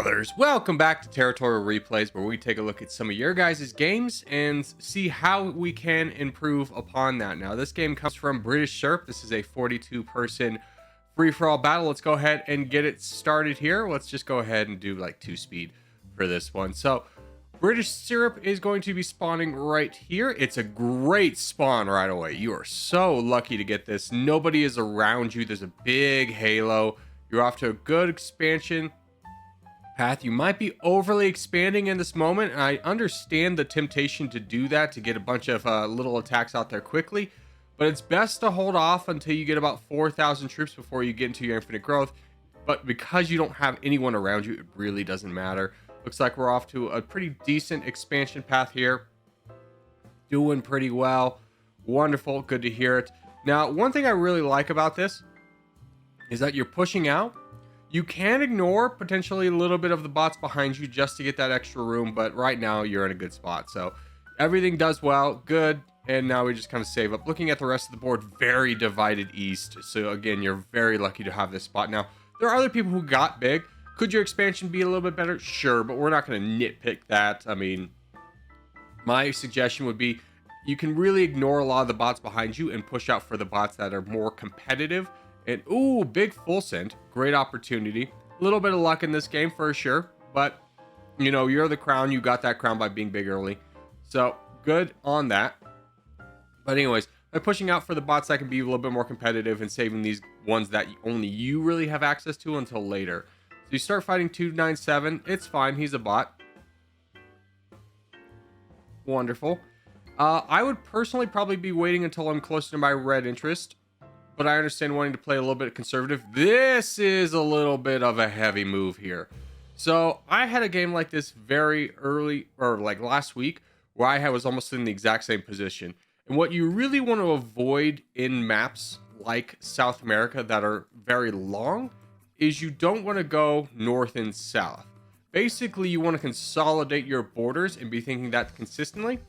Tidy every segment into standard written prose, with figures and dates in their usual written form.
brothers, welcome back to Territorial Replays, where we take a look at some of your guys' games and see how we can improve upon that. Now, this game comes from British Syrup. This is a 42-person free-for-all battle. Let's go ahead and get it started here. Let's just go ahead and do like 2-speed for this one. So British Syrup is going to be spawning right here. It's a great spawn right away. You are so lucky to get this. Nobody is around you. There's a big halo. You're off to a good expansion path. You might be overly expanding in this moment, and I understand the temptation to do that, to get a bunch of little attacks out there quickly, but it's best to hold off until you get about 4,000 troops before you get into your infinite growth. But because you don't have anyone around you, it really doesn't matter. Looks like we're off to a pretty decent expansion path here. Doing pretty well. Wonderful. Good to hear it. Now, one thing I really like about this is that you're pushing out. You can ignore potentially a little bit of the bots behind you just to get that extra room, but right now you're in a good spot. So everything does well, good, and now we just kind of save up. Looking at the rest of the board, very divided east. So again, you're very lucky to have this spot. Now, there are other people who got big. Could your expansion be a little bit better? Sure, but we're not going to nitpick that. I mean, my suggestion would be you can really ignore a lot of the bots behind you and push out for the bots that are more competitive. And ooh, big full send, great opportunity. A little bit of luck in this game for sure, but you know, you're the crown. You got that crown by being big early, so good on that. But anyways, by pushing out for the bots that can be a little bit more competitive and saving these ones that only you really have access to until later. So you start fighting 297. It's fine. He's a bot. Wonderful. I would personally probably be waiting until I'm close to my red interest, but I understand wanting to play a little bit conservative. This is a little bit of a heavy move here. So I had a game like this very early, or like last week, where I was almost in the exact same position. And what you really want to avoid in maps like South America that are very long is you don't want to go north and south. Basically, you want to consolidate your borders and be thinking that consistently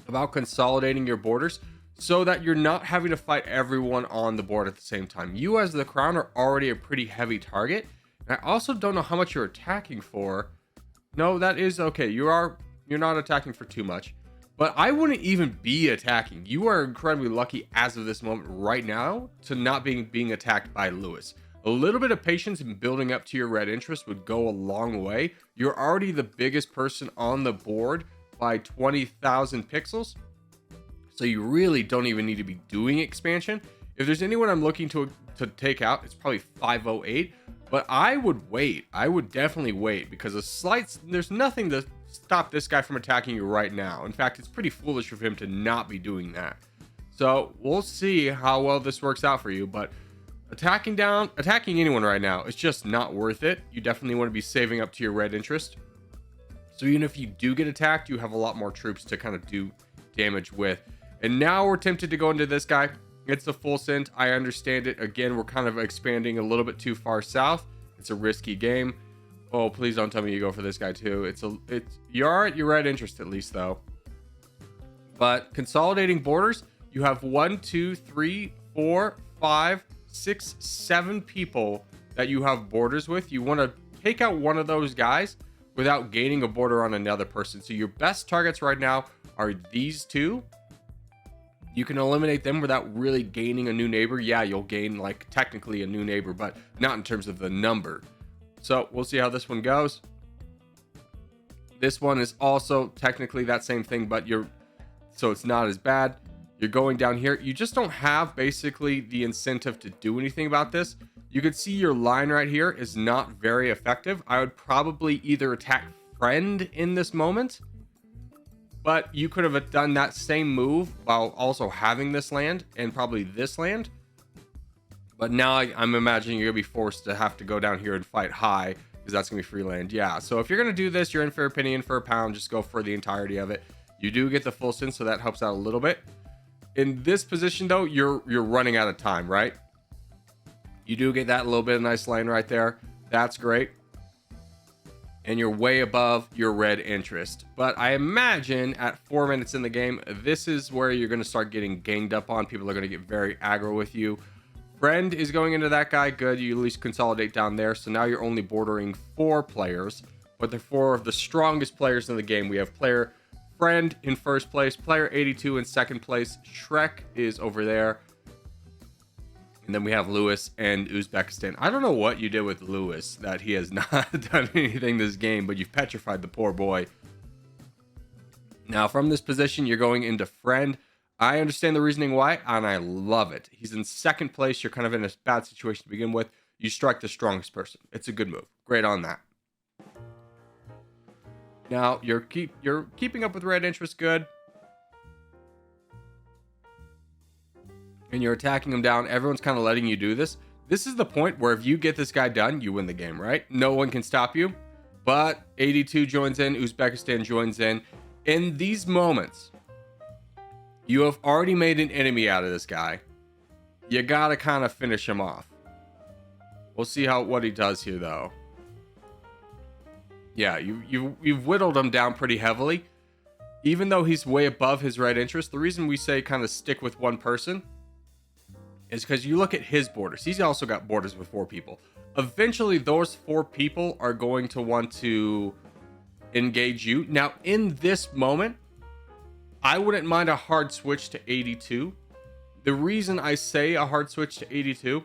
about consolidating your borders, so that you're not having to fight everyone on the board at the same time. You as the crown are already a pretty heavy target. And I also don't know how much you're attacking for. No, that is okay. You're not attacking for too much. But I wouldn't even be attacking. You are incredibly lucky as of this moment right now to not being attacked by Lewis. A little bit of patience and building up to your red interest would go a long way. You're already the biggest person on the board by 20,000 pixels. So you really don't even need to be doing expansion. If there's anyone I'm looking to take out, it's probably 508. But I would wait. I would definitely wait, because there's nothing to stop this guy from attacking you right now. In fact, it's pretty foolish of him to not be doing that. So we'll see how well this works out for you. But attacking anyone right now, it's just not worth it. You definitely want to be saving up to your red interest. So even if you do get attacked, you have a lot more troops to kind of do damage with. And now we're tempted to go into this guy. It's a full send. I understand it. Again, we're kind of expanding a little bit too far south. It's a risky game. Oh, please don't tell me you go for this guy too. You're at your red interest at least though. But consolidating borders, you have 1, 2, 3, 4, 5, 6, 7 people that you have borders with. You want to take out one of those guys without gaining a border on another person. So your best targets right now are these two. You can eliminate them without really gaining a new neighbor. Yeah, you'll gain like technically a new neighbor, but not in terms of the number. So we'll see how this one goes. This one is also technically that same thing, but so it's not as bad. You're going down here. You just don't have basically the incentive to do anything about this. You can see your line right here is not very effective. I would probably either attack friend in this moment, but you could have done that same move while also having this land and probably this land. But now I'm imagining you're gonna be forced to have to go down here and fight high, because that's gonna be free land. Yeah, so if you're gonna do this, you're in for a penny, in for a pound. Just go for the entirety of it. You do get the full send, so that helps out a little bit. In this position though, you're running out of time, right? You do get that little bit of nice line right there. That's great. And you're way above your red interest. But I imagine at 4 minutes in the game, this is where you're going to start getting ganged up on. People are going to get very aggro with you. Friend is going into that guy. Good. You at least consolidate down there. So now you're only bordering 4 players, but they're 4 of the strongest players in the game. We have player Friend in first place, player 82 in second place. Shrek is over there. And then we have Lewis and Uzbekistan. I don't know what you did with Lewis that he has not done anything this game, but you've petrified the poor boy. Now, from this position, you're going into Friend. I understand the reasoning why, and I love it. He's in second place. You're kind of in a bad situation to begin with. You strike the strongest person. It's a good move. Great on that. Now, you're keeping up with red interest good. And you're attacking him down. Everyone's kind of letting you do this. This is the point where if you get this guy done, you win the game, right? No one can stop you. But 82 joins in. Uzbekistan joins in. In these moments, you have already made an enemy out of this guy. You got to kind of finish him off. We'll see what he does here, though. Yeah, you've whittled him down pretty heavily. Even though he's way above his red interest, the reason we say kind of stick with one person is because you look at his borders. He's also got borders with 4 people. Eventually, those 4 people are going to want to engage you. Now, in this moment, I wouldn't mind a hard switch to 82. The reason I say a hard switch to 82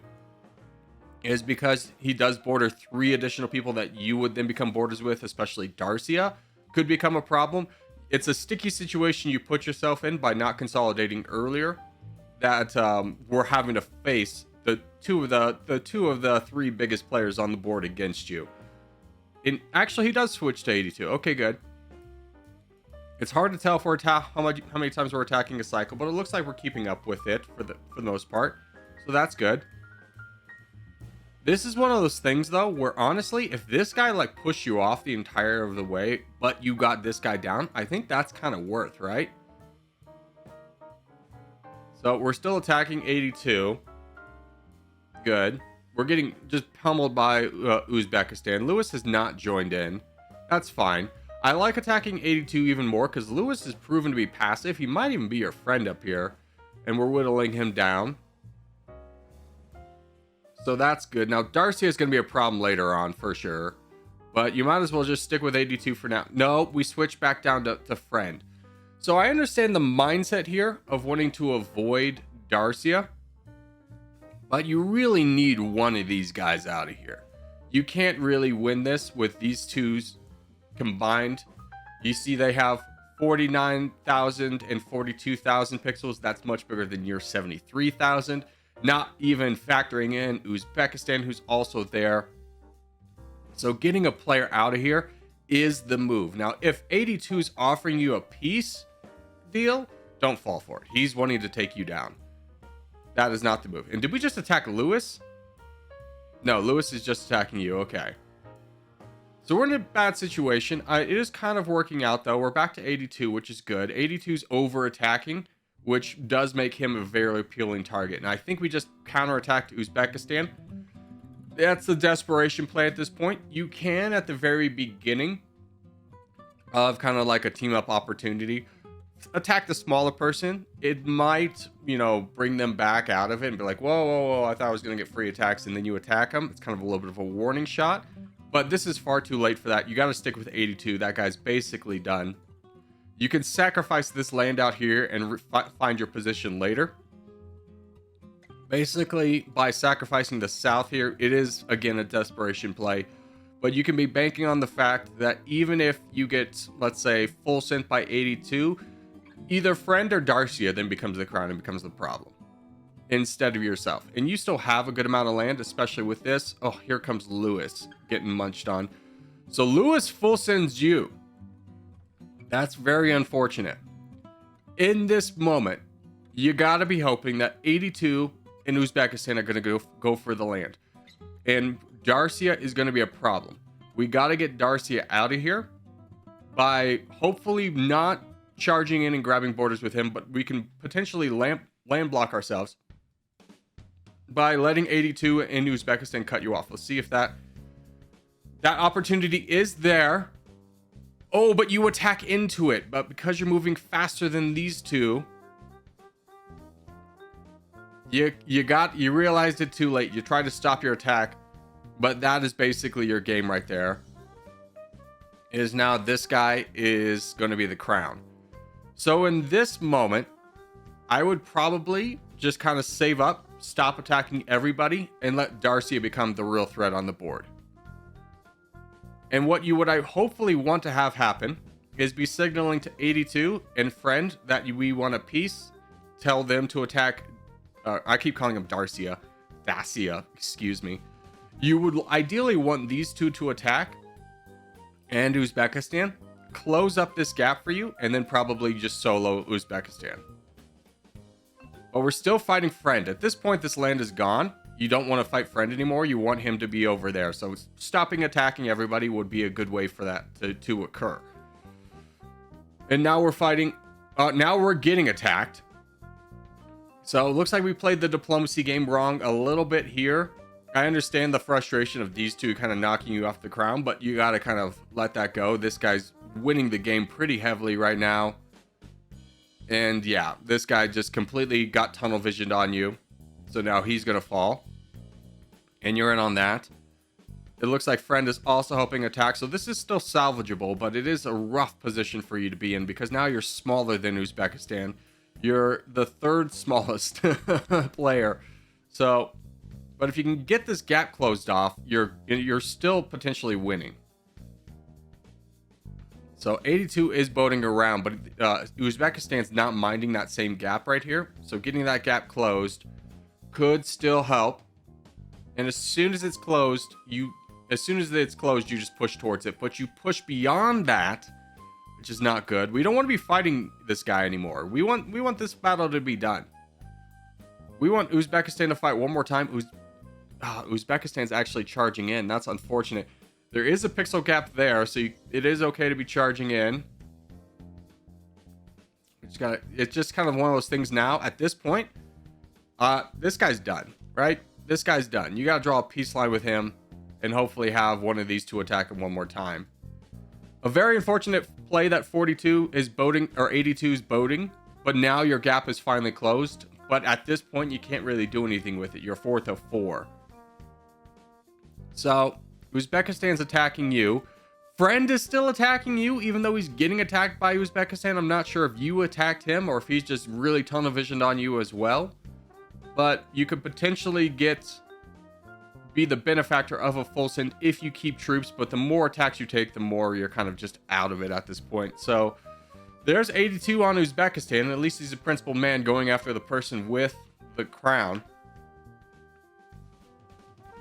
is because he does border 3 additional people that you would then become borders with, especially Darcia, could become a problem. It's a sticky situation you put yourself in by not consolidating earlier, that we're having to face the two of the 3 biggest players on the board against you. And actually, he does switch to 82. Okay, good. It's hard to tell if we're how many times we're attacking a cycle, but it looks like we're keeping up with it for the most part. So that's good. This is one of those things, though, where honestly, if this guy like pushed you off the entire of the way, but you got this guy down, I think that's kind of worth, right? So we're still attacking 82. Good. We're getting just pummeled by Uzbekistan. Lewis has not joined in. That's fine. I like attacking 82 even more because Lewis is proven to be passive. He might even be your friend up here. And we're whittling him down. So that's good. Now, Darcia is going to be a problem later on for sure. But you might as well just stick with 82 for now. No, we switch back down to friend. So I understand the mindset here of wanting to avoid Darcia. But you really need one of these guys out of here. You can't really win this with these 2's combined. You see they have 49,000 and 42,000 pixels. That's much bigger than your 73,000. Not even factoring in Uzbekistan, who's also there. So getting a player out of here is the move. Now, if 82 is offering you a peace deal, don't fall for it. He's wanting to take you down. That is not the move. And did we just attack Lewis? No, Lewis is just attacking you. Okay. So we're in a bad situation. It is kind of working out, though. We're back to 82, which is good. 82's over-attacking, which does make him a very appealing target. And I think we just counterattacked Uzbekistan. That's the desperation play at this point. You can, at the very beginning of kind of like a team-up opportunity, attack the smaller person. It might, bring them back out of it and be like, whoa, I thought I was going to get free attacks, and then you attack them. It's kind of a little bit of a warning shot. But this is far too late for that. You got to stick with 82. That guy's basically done. You can sacrifice this land out here and find your position later. Basically, by sacrificing the south here, it is, again, a desperation play. But you can be banking on the fact that even if you get, let's say, full sent by 82, either friend or Darcia then becomes the crown and becomes the problem instead of yourself. And you still have a good amount of land, especially with this. Oh, here comes Lewis getting munched on. So Lewis full sends you. That's very unfortunate. In this moment, you got to be hoping that 82 and Uzbekistan are going to go for the land. And Darcia is going to be a problem. We got to get Darcia out of here by hopefully not charging in and grabbing borders with him, but we can potentially land block ourselves by letting 82 and Uzbekistan cut you off. Let's see if that opportunity is there. Oh, but you attack into it. But because you're moving faster than these two, You realized it too late. You tried to stop your attack, but that is basically your game right there. Is now this guy is going to be the crown. So in this moment, I would probably just kind of save up, stop attacking everybody, and let Darcia become the real threat on the board. And what you would hopefully want to have happen is be signaling to 82 and friend that we want a peace. Tell them to attack. I keep calling him Dacia, excuse me. You would ideally want these two to attack and Uzbekistan, close up this gap for you, and then probably just solo Uzbekistan. But we're still fighting friend. At this point, this land is gone. You don't want to fight friend anymore. You want him to be over there. So stopping attacking everybody would be a good way for that to occur. And now we're fighting. Now we're getting attacked. So it looks like we played the diplomacy game wrong a little bit here. I understand the frustration of these two kind of knocking you off the crown, but you got to kind of let that go. This guy's winning the game pretty heavily right now. And yeah, this guy just completely got tunnel visioned on you. So now he's going to fall. And you're in on that. It looks like friend is also helping attack. So this is still salvageable, but it is a rough position for you to be in because now you're smaller than Uzbekistan. You're the third smallest player. So, but if you can get this gap closed off, you're still potentially winning. So 82 is boating around, but Uzbekistan's not minding that same gap right here. So getting that gap closed could still help. And as soon as it's closed, you just push towards it. But you push beyond that, which is not good. We don't want to be fighting this guy anymore. We want this battle to be done. We want Uzbekistan to fight one more time. Uzbekistan's actually charging in. That's unfortunate. There is a pixel gap there, so it is okay to be charging in. It's just kind of one of those things now. At this point, this guy's done, right? This guy's done. You got to draw a peace line with him and hopefully have one of these two attack him one more time. A very unfortunate play that 42 is boating, or 82 is boating, but now your gap is finally closed. But at this point, you can't really do anything with it. You're 4th of 4. So Uzbekistan's attacking you. Friend is still attacking you, even though he's getting attacked by Uzbekistan. I'm not sure if you attacked him or if he's just really tunnel visioned on you as well. But you could potentially be the benefactor of a full send if you keep troops, but the more attacks you take, the more you're kind of just out of it at this point. So there's 82 on Uzbekistan. At least he's a principal man going after the person with the crown.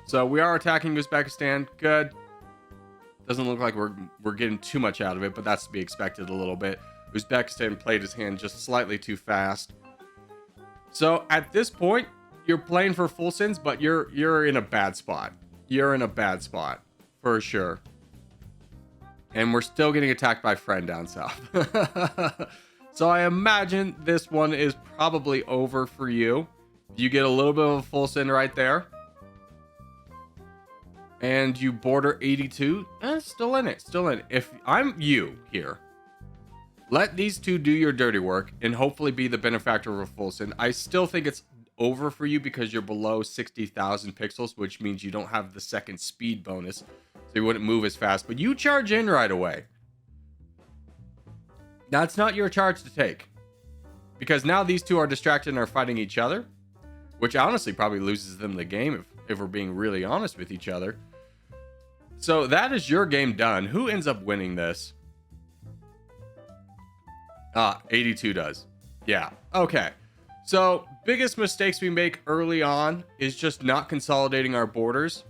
So we are attacking Uzbekistan. Good. Doesn't look like we're getting too much out of it, but that's to be expected a little bit. Uzbekistan played his hand just slightly too fast. So at this point, you're playing for full sends, but you're in a bad spot. You're in a bad spot for sure. And we're still getting attacked by friend down south. So I imagine this one is probably over for you. You get a little bit of a full send right there. And you border 82. Still in it. Still in it. If I'm you here, let these two do your dirty work and hopefully be the benefactor of a full send. I still think it's over for you because you're below 60,000 pixels, which means you don't have the second speed bonus, so you wouldn't move as fast. But you charge in right away. That's not your charge to take, because now these two are distracted and are fighting each other, which honestly probably loses them the game if we're being really honest with each other. So that is your game done. Who ends up winning this? 82 does. Yeah. Okay. So biggest mistakes we make early on is just not consolidating our borders.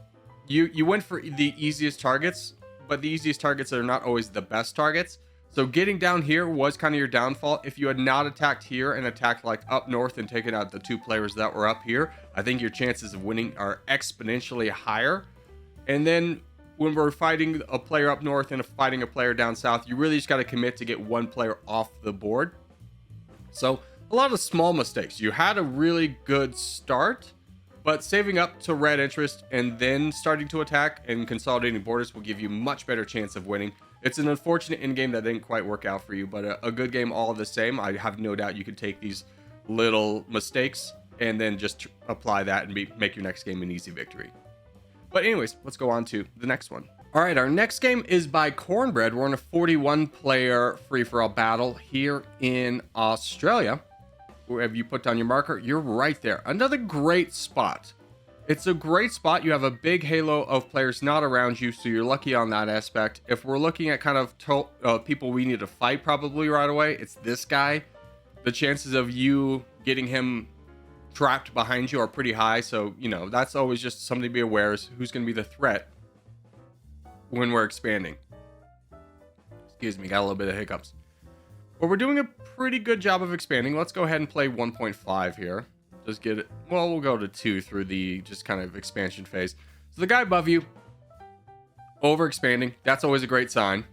You went for the easiest targets, but the easiest targets are not always the best targets. So getting down here was kind of your downfall. If you had not attacked here and attacked like up north and taken out the two players that were up here, I think your chances of winning are exponentially higher. And then when we're fighting a player up north and fighting a player down south, you really just got to commit to get one player off the board. So a lot of small mistakes. You had a really good start, but saving up to red interest and then starting to attack and consolidating borders will give you much better chance of winning. It's an unfortunate end game that didn't quite work out for you, but a good game all the same. I have no doubt you could take these little mistakes and then just apply that and make your next game an easy victory. But anyways, let's go on to the next one. All right, our next game is by Cornbread. We're in a 41-player free-for-all battle here in Australia. Wherever you put down your marker, you're right there. Another great spot. It's a great spot. You have a big halo of players not around you, so you're lucky on that aspect. If we're looking at kind of people we need to fight probably right away, it's this guy. The chances of you getting him trapped behind you are pretty high, so you know that's always just something to be aware is who's going to be the threat when we're expanding. Excuse me, got a little bit of hiccups, but we're doing a pretty good job of expanding. Let's go ahead and play 1.5 here. Just get it, well, we'll go to 2 through the just kind of expansion phase. So the guy above you over expanding, that's always a great sign.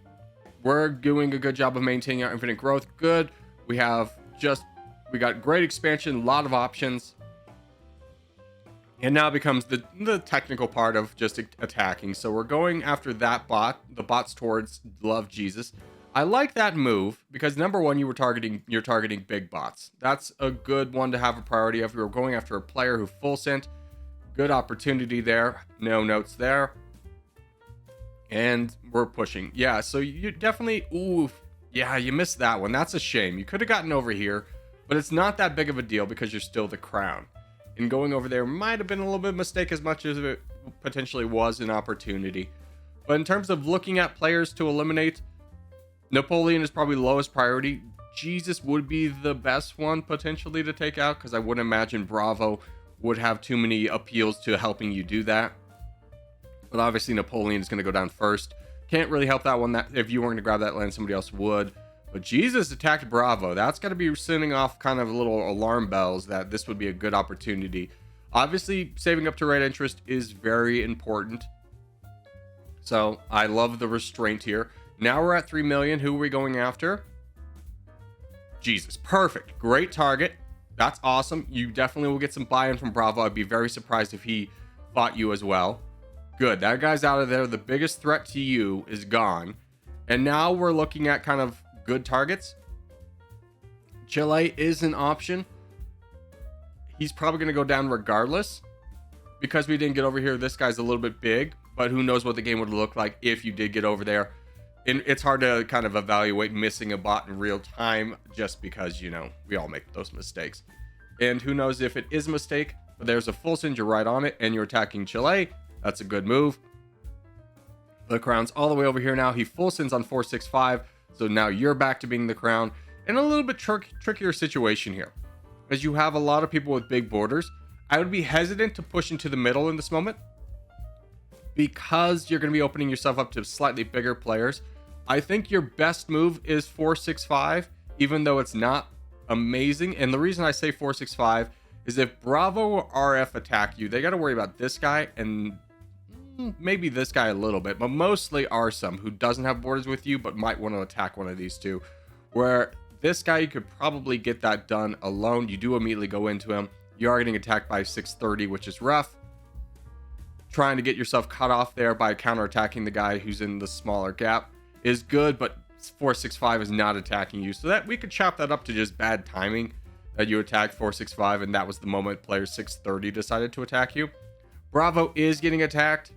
We're doing a good job of maintaining our infinite growth. Good. We got great expansion, a lot of options. And now it becomes the technical part of just attacking. So we're going after that bot. The bot's towards Love Jesus. I like that move because number one, you're targeting big bots. That's a good one to have a priority of. You're going after a player who full sent. Good opportunity there. No notes there. And we're pushing. Yeah, so you definitely, oof. Yeah, you missed that one. That's a shame. You could have gotten over here, but it's not that big of a deal because you're still the crown. And going over there might have been a little bit of a mistake as much as it potentially was an opportunity. But in terms of looking at players to eliminate, Napoleon is probably lowest priority. Jesus would be the best one potentially to take out because I wouldn't imagine Bravo would have too many appeals to helping you do that. But obviously Napoleon is going to go down first. Can't really help that one. That if you weren't to grab that land, somebody else would. But Jesus attacked Bravo. That's got to be sending off kind of little alarm bells that this would be a good opportunity. Obviously, saving up to red interest is very important. So I love the restraint here. Now we're at 3 million. Who are we going after? Jesus. Perfect. Great target. That's awesome. You definitely will get some buy-in from Bravo. I'd be very surprised if he fought you as well. Good. That guy's out of there. The biggest threat to you is gone. And now we're looking at kind of good targets. Chile is an option. He's probably going to go down regardless. Because we didn't get over here, this guy's a little bit big. But who knows what the game would look like if you did get over there. And it's hard to kind of evaluate missing a bot in real time just because, you know, we all make those mistakes. And who knows if it is a mistake. But there's a full send, you're right on it, and you're attacking Chile. That's a good move. The crown's all the way over here now. He full sends on 465. So now you're back to being the crown. And a little bit trickier situation here. As you have a lot of people with big borders. I would be hesitant to push into the middle in this moment. Because you're going to be opening yourself up to slightly bigger players. I think your best move is 465. Even though it's not amazing. And the reason I say 465 is if Bravo or RF attack you, they got to worry about this guy and maybe this guy a little bit, but mostly Arsum, who doesn't have borders with you, but might want to attack one of these two. Where this guy, you could probably get that done alone. You do immediately go into him. You are getting attacked by 630, which is rough. Trying to get yourself cut off there by counterattacking the guy who's in the smaller gap is good, but 465 is not attacking you. So that we could chop that up to just bad timing that you attacked 465, and that was the moment player 630 decided to attack you. Bravo is getting attacked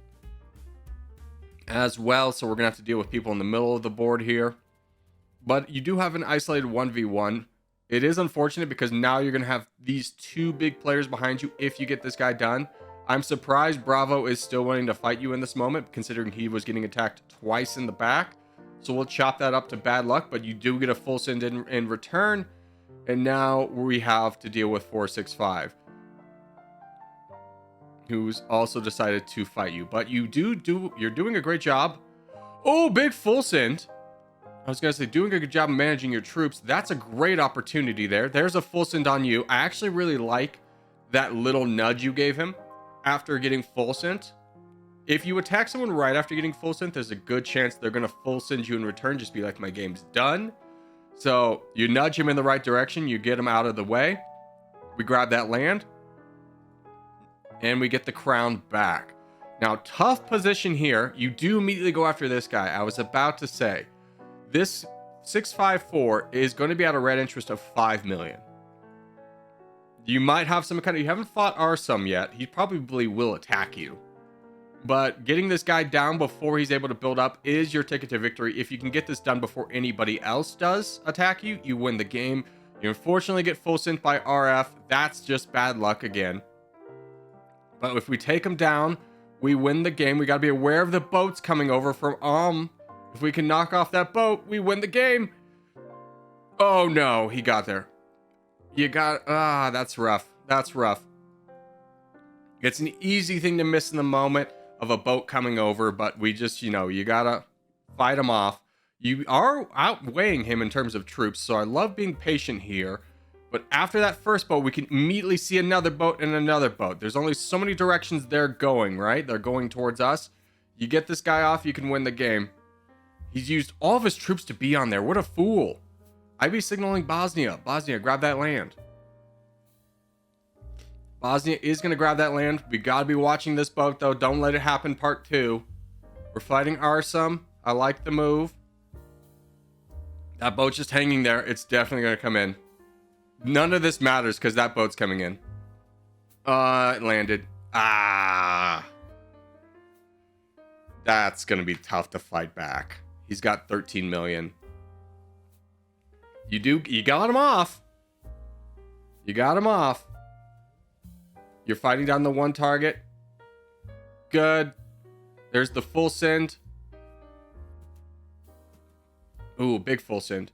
as well, so we're gonna have to deal with people in the middle of the board here. But you do have an isolated 1v1. It is unfortunate because now you're gonna have these two big players behind you if you get this guy done. I'm surprised Bravo is still wanting to fight you in this moment, considering he was getting attacked twice in the back. So we'll chop that up to bad luck, but you do get a full send in return. And now we have to deal with 465. Who's also decided to fight you, but you're doing a great job. Oh, big full send. I was gonna say doing a good job of managing your troops. That's a great opportunity there. There's a full send on you. I actually really like that little nudge you gave him after getting full sent. If you attack someone right after getting full sent, there's a good chance they're gonna full send you in return. Just be like, my game's done. So you nudge him in the right direction. You get him out of the way. We grab that land. And we get the crown back. Now, tough position here. You do immediately go after this guy. I was about to say, this 654 is going to be at a red interest of 5 million. You might have some kind of... You haven't fought Arsum yet. He probably will attack you. But getting this guy down before he's able to build up is your ticket to victory. If you can get this done before anybody else does attack you, you win the game. You unfortunately get full sent by RF. That's just bad luck again. But if we take him down, we win the game. We got to be aware of the boats coming over from If we can knock off that boat, we win the game. Oh no, he got there. That's rough. That's rough. It's an easy thing to miss in the moment of a boat coming over, but we just, you gotta fight him off. You are outweighing him in terms of troops, so I love being patient here. But after that first boat, we can immediately see another boat and another boat. There's only so many directions they're going, right? They're going towards us. You get this guy off, you can win the game. He's used all of his troops to be on there. What a fool. I'd be signaling Bosnia. Bosnia, grab that land. Bosnia is going to grab that land. We got to be watching this boat, though. Don't let it happen, part 2. We're fighting Arsum. I like the move. That boat's just hanging there. It's definitely going to come in. None of this matters because that boat's coming in. It landed. That's going to be tough to fight back. He's got 13 million. You got him off. You got him off. You're fighting down the one target. Good. There's the full send. Ooh, big full send.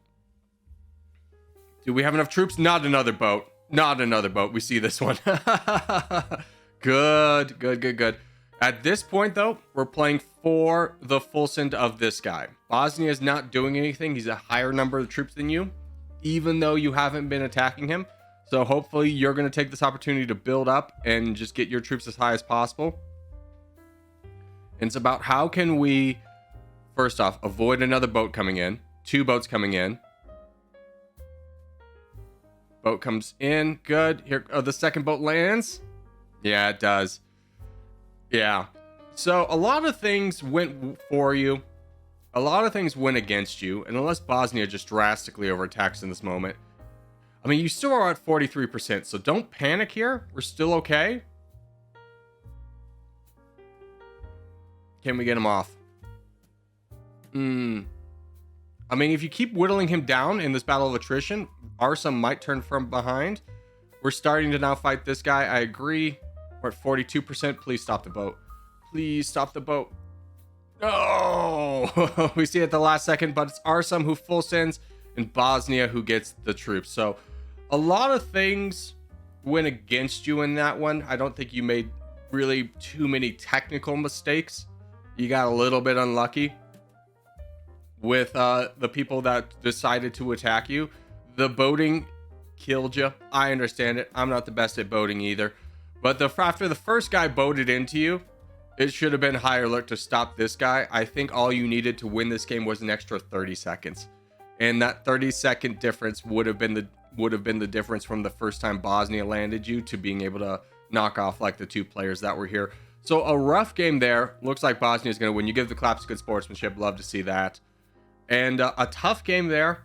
Do we have enough troops? Not another boat. Not another boat. We see this one. Good. At this point, though, we're playing for the full send of this guy. Bosnia is not doing anything. He's a higher number of troops than you, even though you haven't been attacking him. So hopefully you're going to take this opportunity to build up and just get your troops as high as possible. And it's about how can we, first off, avoid another boat coming in. 2 boats coming in. Boat comes in. Good. Here, the second boat lands. Yeah, it does. Yeah. So a lot of things went for you. A lot of things went against you. And unless Bosnia just drastically overattacks in this moment, I mean, you still are at 43%, so don't panic here. We're still okay. Can we get him off? I mean, if you keep whittling him down in this battle of attrition, Arsum might turn from behind. We're starting to now fight this guy. I agree. We're at 42%. Please stop the boat. Please stop the boat. No! We see it at the last second, but it's Arsum who full sends and Bosnia who gets the troops. So a lot of things went against you in that one. I don't think you made really too many technical mistakes. You got a little bit unlucky with the people that decided to attack you. The boating killed you. I understand it. I'm not the best at boating either. But after the first guy boated into you, it should have been higher alert to stop this guy. I think all you needed to win this game was an extra 30 seconds. And that 30-second difference would have been the difference from the first time Bosnia landed you to being able to knock off like the 2 players that were here. So a rough game there. Looks like Bosnia is going to win. You give the claps good sportsmanship. Love to see that. And a tough game there.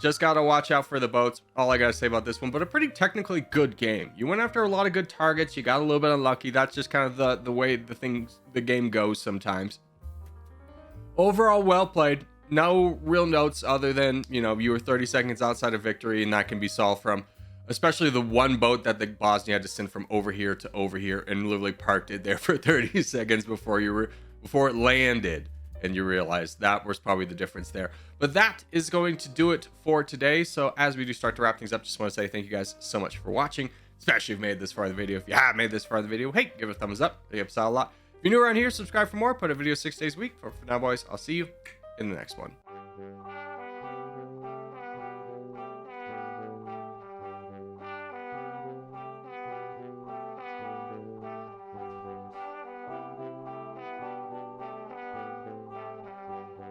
Just got to watch out for the boats. All I got to say about this one. But a pretty technically good game. You went after a lot of good targets. You got a little bit unlucky. That's just kind of the way the game goes sometimes. Overall, well played. No real notes other than, you were 30 seconds outside of victory, and that can be solved from especially the one boat that the Bosnia had to send from over here to over here and literally parked it there for 30 seconds before it landed. And you realize that was probably the difference there. But that is going to do it for today. So as we do start to wrap things up, just want to say thank you guys so much for watching, especially if you made this far in the video. If you have made this far in the video, hey, give it a thumbs up. It helps out a lot. If you're new around here, subscribe for more. Put a video 6 days a week. For now, boys, I'll see you in the next one.